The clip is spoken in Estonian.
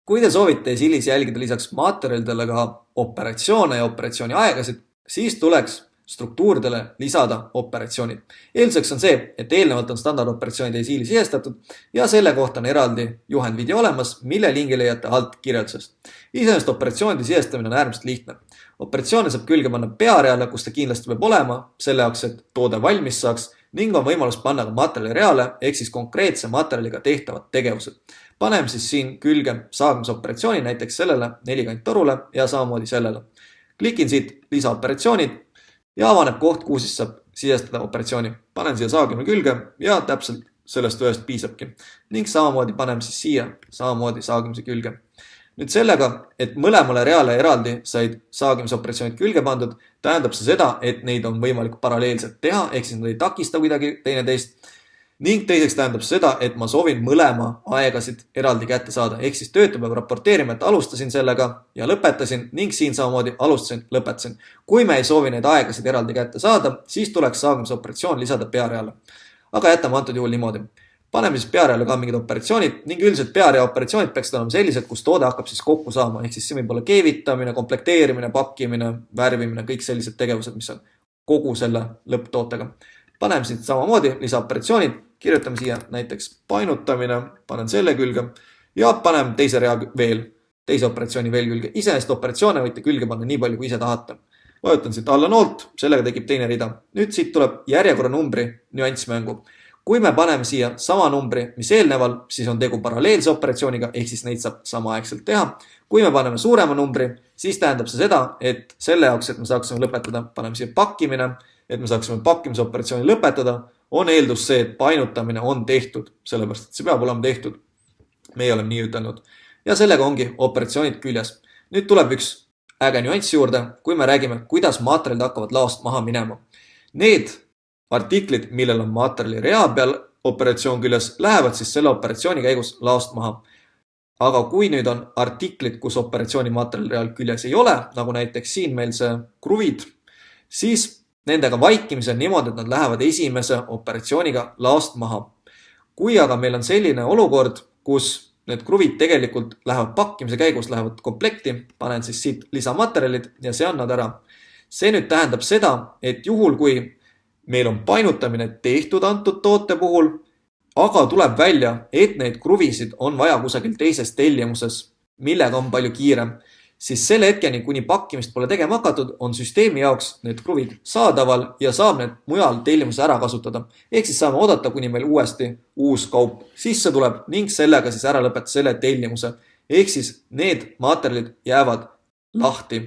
Kui te soovite Esilis jälgida lisaks materjalidele ka operatsioone ja operatsiooni aegasid, siis tuleks struktuuridele lisada operatsioonid. Eelduseks on see, et eelnevalt on standardoperatsioonid Esili sisestatud ja selle kohta on eraldi juhendvideo olemas, mille lingi leiate alt kirjeldusest. Iseenesest operatsioonide sisestamine on äärmiselt lihtne. Operatsioone saab külge panna peareale, kus ta kindlasti peab olema, selle jaoks, et toode valmis saaks, ning on võimalus panna ka materjali reale ehk siis konkreetse materjaliga tehtavad tegevused. Paneme siis siin külge saagmisoperatsiooni näiteks sellele nelikanttorule ja samamoodi sellele. Klikin siit lisaoperatsioonid ja avaneb koht, kuhu siis saab sisestada operatsiooni. Panen siia saagime külge ja täpselt sellest ühest piisabki. Ning samamoodi paneme siis siia samamoodi saagimise külge. Nüüd sellega, et mõlemale reale eraldi said saagimisoperatsioonid külge pandud, tähendab see seda, et neid on võimalik paralleelselt teha, ehk siis nad ei takista kuidagi teineteist. Ning teiseks tähendab seda, et ma soovin mõlema aegasid eraldi kätte saada, ehk siis töötaja peab raporteerima, et alustasin sellega ja lõpetasin ning siin samamoodi alustasin, lõpetasin. Kui me ei soovi neid aegasid eraldi kätte saada, siis tuleks saagimisoperatsioon lisada peareale. Aga jätame antud juhul niimoodi. Paneme siis peareale ka mingid operatsioonid ning üldiselt pearea operatsioonid peaksid olema sellised, kus toode hakkab siis kokku saama, ehk siis see võib olla keevitamine, komplekteerimine, pakkimine, värvimine, kõik sellised tegevused, mis on kogu selle lõpptootega. Paneme siit samamoodi lisaoperatsioonid, kirjutame siia näiteks painutamine, panen selle külge ja paneme teise rea veel, teise operatsiooni veel külge. Iseenesest operatsioone võite külge panna nii palju, kui ise tahate. Vajutan siit alla noolt, sellega tekib teine rida. Nüüd siit tuleb järjekorranumbri nüansmängu. Kui me paneme siia sama numbri, mis eelneval, siis on tegu paralleelse operatsiooniga, ehk siis neid saab samaaegselt teha. Kui me paneme suurema numbri, siis tähendab see seda, et selle jaoks, et me saaksime lõpetada, paneme siia pakkimine, et me saaksime pakkimisoperatsiooni lõpetada, on eeldus see, et painutamine on tehtud, sellepärast et see peab olema tehtud. Meie oleme nii ütelnud. Ja sellega ongi operatsioonid küljes. Nüüd tuleb üks äge nüanss juurde, kui me räägime, kuidas materjalid hakkavad laost maha minema. Need artiklid, millel on materjali rea peal operatsioon küljes, lähevad siis selle operatsiooni käigus laost maha. Aga kui nüüd on artiklid, kus operatsiooni materjali real küljes ei ole, nagu näiteks siin meil see kruvid, siis nendega vaikimise on niimoodi, et nad lähevad esimese operatsiooniga laost maha. Kui aga meil on selline olukord, kus need kruvid tegelikult lähevad pakkimise käigus, lähevad komplekti, panen siis siit lisamaterjalid ja sean nad ära. See nüüd tähendab seda, et juhul kui meil on painutamine tehtud antud toote puhul, aga tuleb välja, et neid kruvisid on vaja kusagil teises tellimuses, millega on palju kiirem, siis selle hetkeni, kuni pakkimist pole tegema hakatud, on süsteemi jaoks need kruvid saadaval ja saab need mujal tellimuse ära kasutada. Ehk siis saame oodata, kuni meil uuesti uus kaup sisse tuleb ning sellega siis ära lõpetada selle tellimuse. Ehk siis need materjalid jäävad lahti.